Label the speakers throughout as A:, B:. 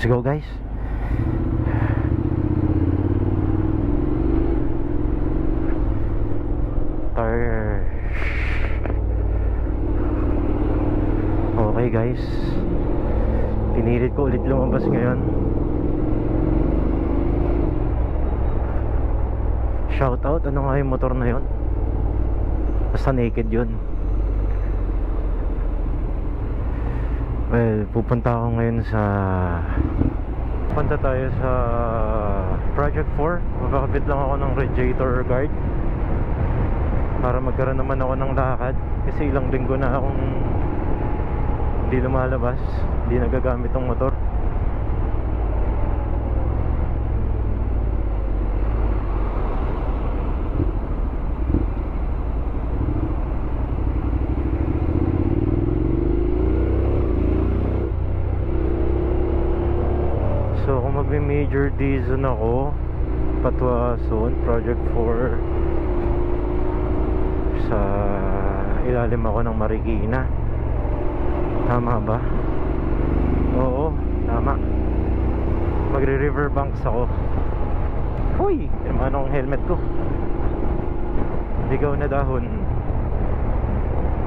A: Let's go guys. Okay guys, pinilit ko ulit lumabas ngayon. Shout out, ano nga yung motor na yon? Basta naked yun. Well, pupunta ako ngayon punta tayo sa Project 4. Magkakabit lang ako ng radiator guard para magkaroon naman ako ng lakad, kasi ilang linggo na akong hindi lumalabas, hindi nagagamit ng motor. So kung magme-major D-zone ako, Patwa Zone, Project 4, sa ilalim ako ng Marikina. Tama ba? Oo, tama. Magre-riverbanks ako. Uy, naman akong helmet ko. Ligaw na dahon.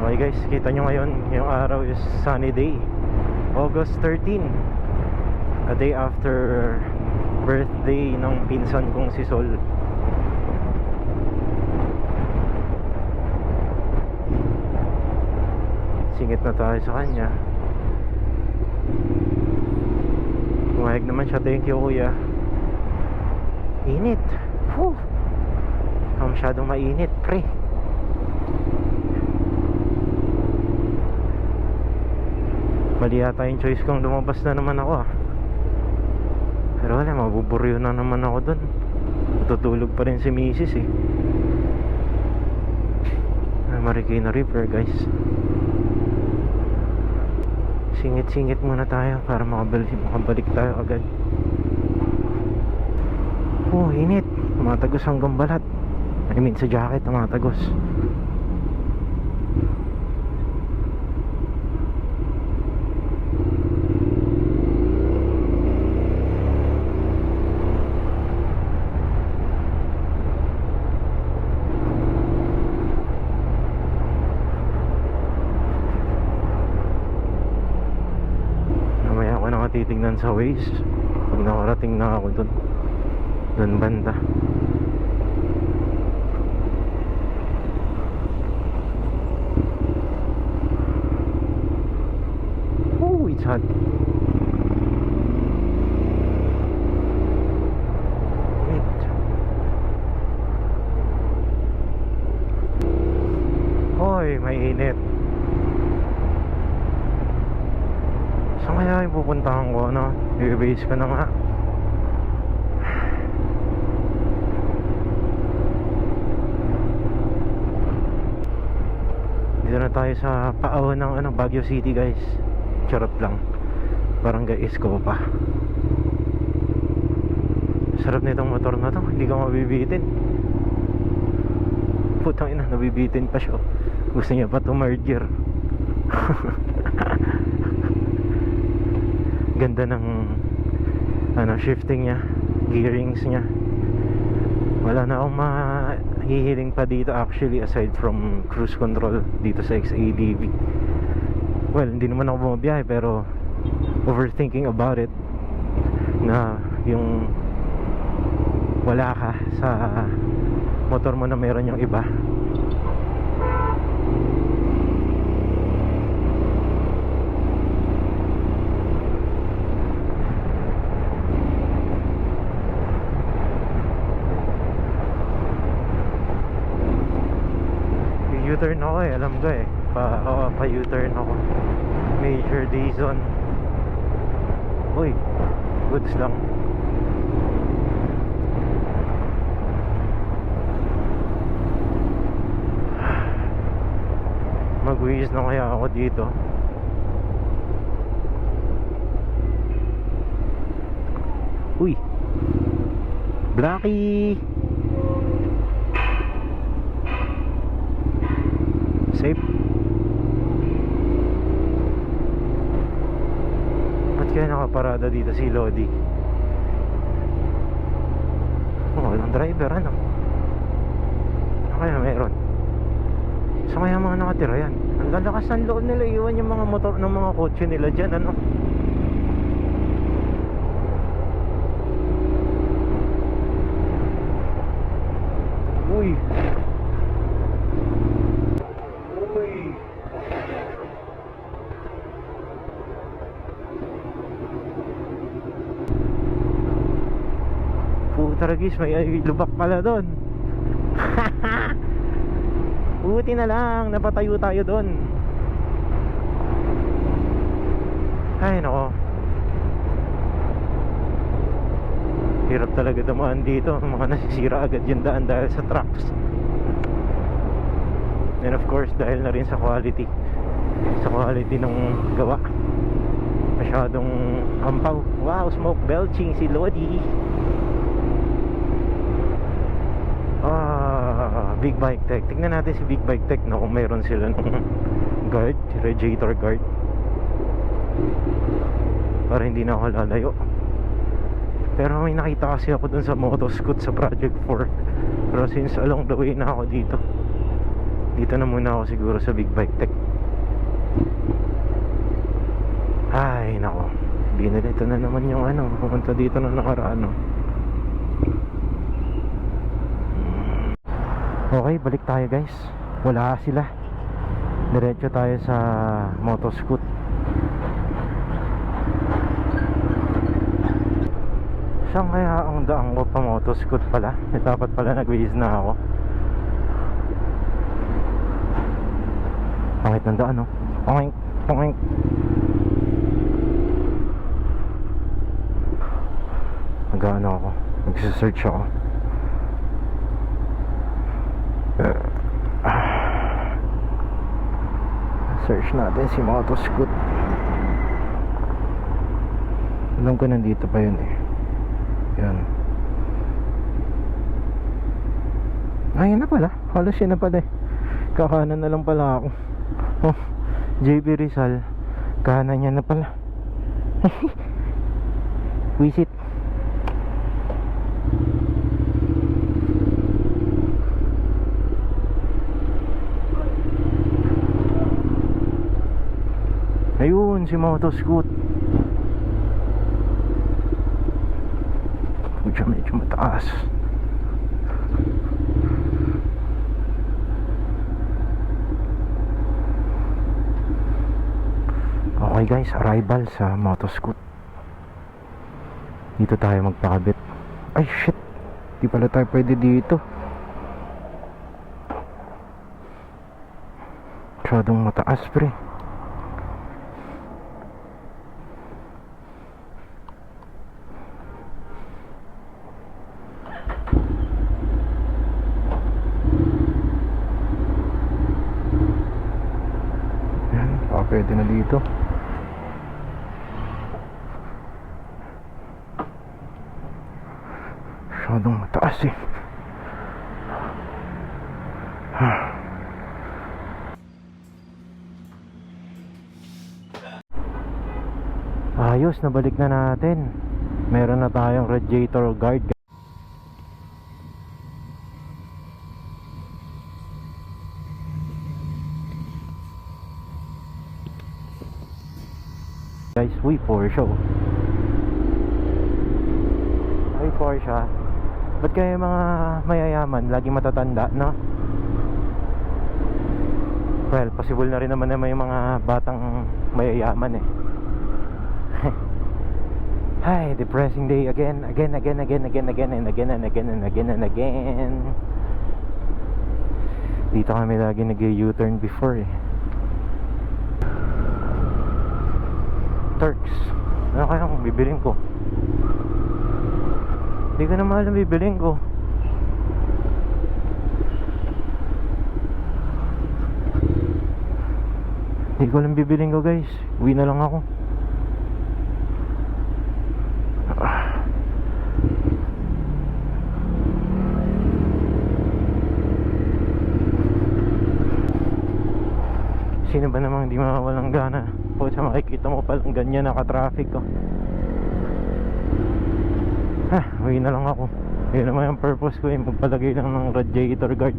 A: Okay guys, kita nyo ngayon, yung araw is sunny day, August 13, a day after birthday ng pinsan kong si Sol. Singit na tayo sa kanya. Pumayag naman siya. Thank you kuya. Init. Whew. Masyadong mainit pre. Mali yata yung choice kong lumabas na naman ako Pero wala, mabuburyo na naman ako dun. Tutulog pa rin si Mrs. Marikina River guys. Singit-singit muna tayo para makabalik tayo agad. Oh, init. Tumatagos hanggang balat. I mean sa jacket, tumatagos. Titignan sa Waze pag nakarating na ako dun banda. Oh, it's hot. Hoy, mainit. Saan kaya yung pupuntahan ko, ano? I-base ko na nga. Dito na tayo sa paawan ng Baguio City guys. Charot lang. Barangay Escopa. Sarap nitong motor na to. Hindi ka mabibitin. Putang ina, nabibitin pa siya. Gusto niya pa tumerger. Ganda ng shifting niya, gearings niya. Wala na akong mahihiling pa dito actually, aside from cruise control dito sa XADV. Well, hindi naman ako bumabiyahe, pero overthinking about it, na yung wala ka sa motor mo na meron yung iba. U-turn ako alam ko pa U-turn ako. Major D-zone. Uy, goods lang. Mag-wheeze na kaya ako dito. Uy, Blackie. Safe. Ba't kaya nakaparada dito si Lodi. Oh, walang driver, ano? Ano kaya meron? Sa kaya mga nakatira yan? Ang lalakas ng loob nila, iwan yung mga motor ng mga kotse nila dyan, ano? Uy! Uy! Puta ragis, may lubak pala doon. Buti na lang, napatayo tayo doon. Ay nako, hirap talaga dumaan dito. Mga nasisira agad yung daan dahil sa trucks. And of course dahil na rin sa quality ng gawa. Masyadong ampaw. Wow, smoke belching si Lodi. Big Bike Tech. Tingnan natin si Big Bike Tech, no, kung mayroon sila ng guard, radiator guard, para hindi na ako lalayo. Pero may nakita kasi ako dun sa Motoscoot sa Project 4. Pero since along the way na ako dito na muna ako siguro sa Big Bike Tech. Ay nako, binalito na naman yung ano, pumunta dito na nakaraan, no? Okay, balik tayo guys. Wala sila. Diretso tayo sa Motoscoot. Saan kaya ang daan ko pa Motoscoot pala? Dapat pala nag-waze na ako. Pangit ng daan, no? Pangit, pangit. Nag-ano ako, magsisearch ako. Search natin si Motoscoot. Alam ko nandito pa yun eh. Yan. Ayun na pala, halos yun na pala eh. Kakanan na lang pala ako. Oh, JB Rizal, kanan niya na pala. Visit. Ayun, si Motoscoot. Medyo mataas. Okay guys, arrival sa Motoscoot. Dito tayo magpakabit. Ay shit, di pala tayo pwede dito. Masyadong mataas pre. Pwede na dito. Masyadong mataas eh. Ayos, nabalik na natin. Meron na tayong radiator guard. Guys, uy, Porsche. Ay, Porsche. Ba't kaya mga mayayaman lagi matatanda, no? Well, possible na rin naman na may mga batang mayayaman eh. Hi, depressing day again. And again. Dito kami lagi nag-U-turn before eh. Turks. Ano kaya kung bibiling ko? Hindi ko na mahal ang bibiling ko. Hindi ko lang bibiling ko guys. Uwi na lang ako. Sino ba namang hindi mawawalang gana? Po sa makikita mo palang ganyan naka-traffic ko. Uwi na lang ako. Yun naman yung purpose ko, magpalagay lang ng radiator guard.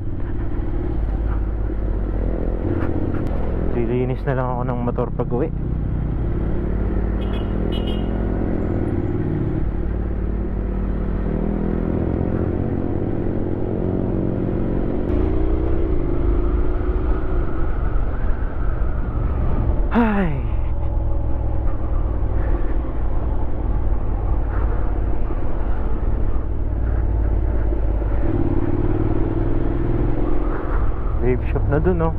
A: Lilinis na lang ako ng motor pag uwi. Ay, vape shop na dun, no?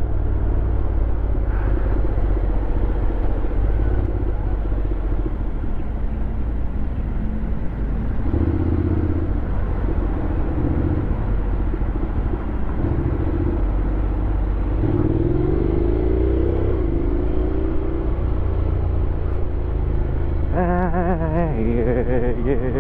A: Yeah.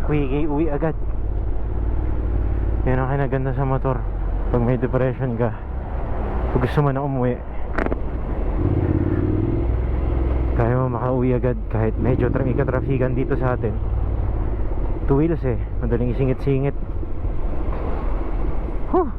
A: Quickie, uwi agad. Yan ang kinaganda sa motor. Pag may depression ka, pag gusto mo na umuwi, kaya mo makauwi agad. Kahit medyo ikatrafikan dito sa atin, 2 wheels madaling isingit-singit. Huh.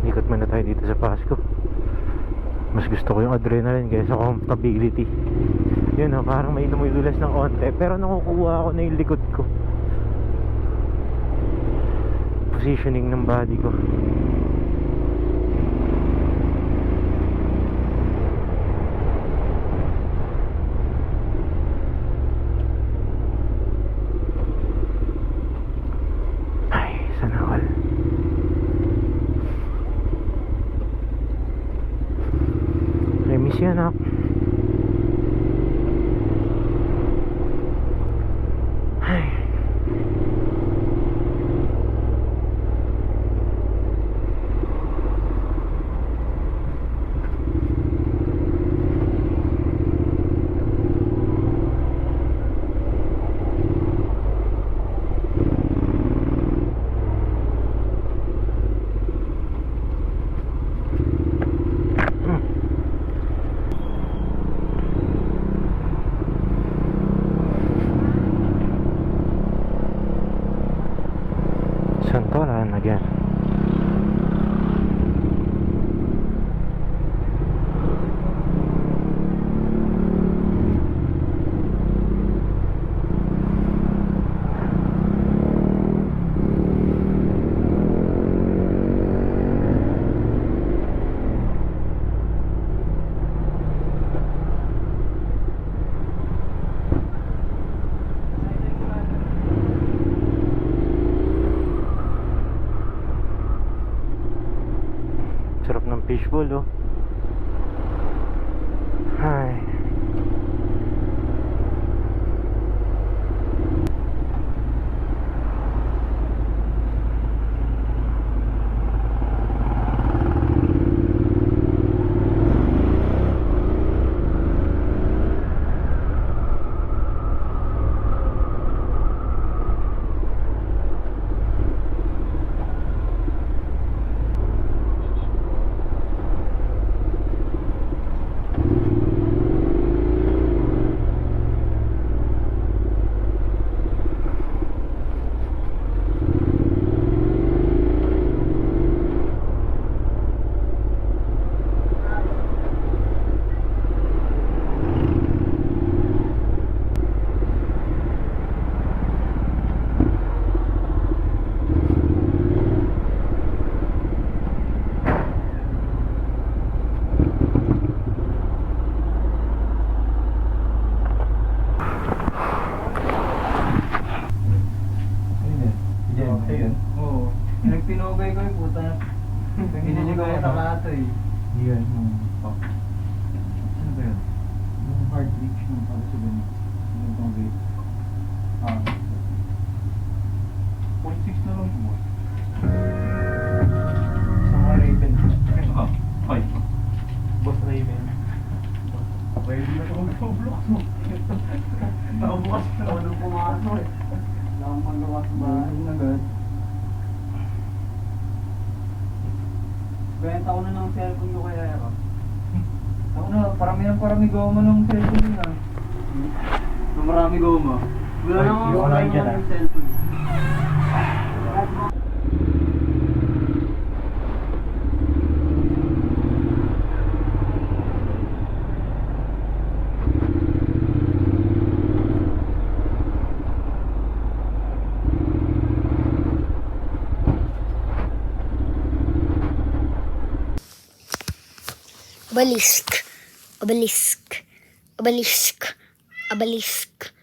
A: Ikot muna tayo dito sa Pasco. Mas gusto ko yung adrenaline kaysa comfortability. Yun parang may dumudulas ng onte, pero nakukuha ako na yung likod ko. Positioning ng body ko. Ay, sana all. I miss you, anak. Ay. Santolan again. Sarap ng fishbowl, oh. Ay.
B: Pinili ko yung takato eh.
C: Yan. Sino ba yun? Yung cartridge nung para sa ganun. Yung pang vape. 0.6 na lang mo. Sa mga Raven. Ay. Boss Raven. Pwede na itong block mo. Nakabukas na.
B: Walang pumasok eh. Wala akong panggawa sa bahay.
C: Agad.
B: Benta ko na ng cellphone ko kaya ako.
C: Ako na, parami goma ng cellphone yun ah.
B: Marami goma. Wala
C: Ay,
B: nang
C: yung
B: wala
C: online dyan,
B: nang
C: ah.
B: cellphone.
D: Obelisk, obelisk, obelisk, obelisk.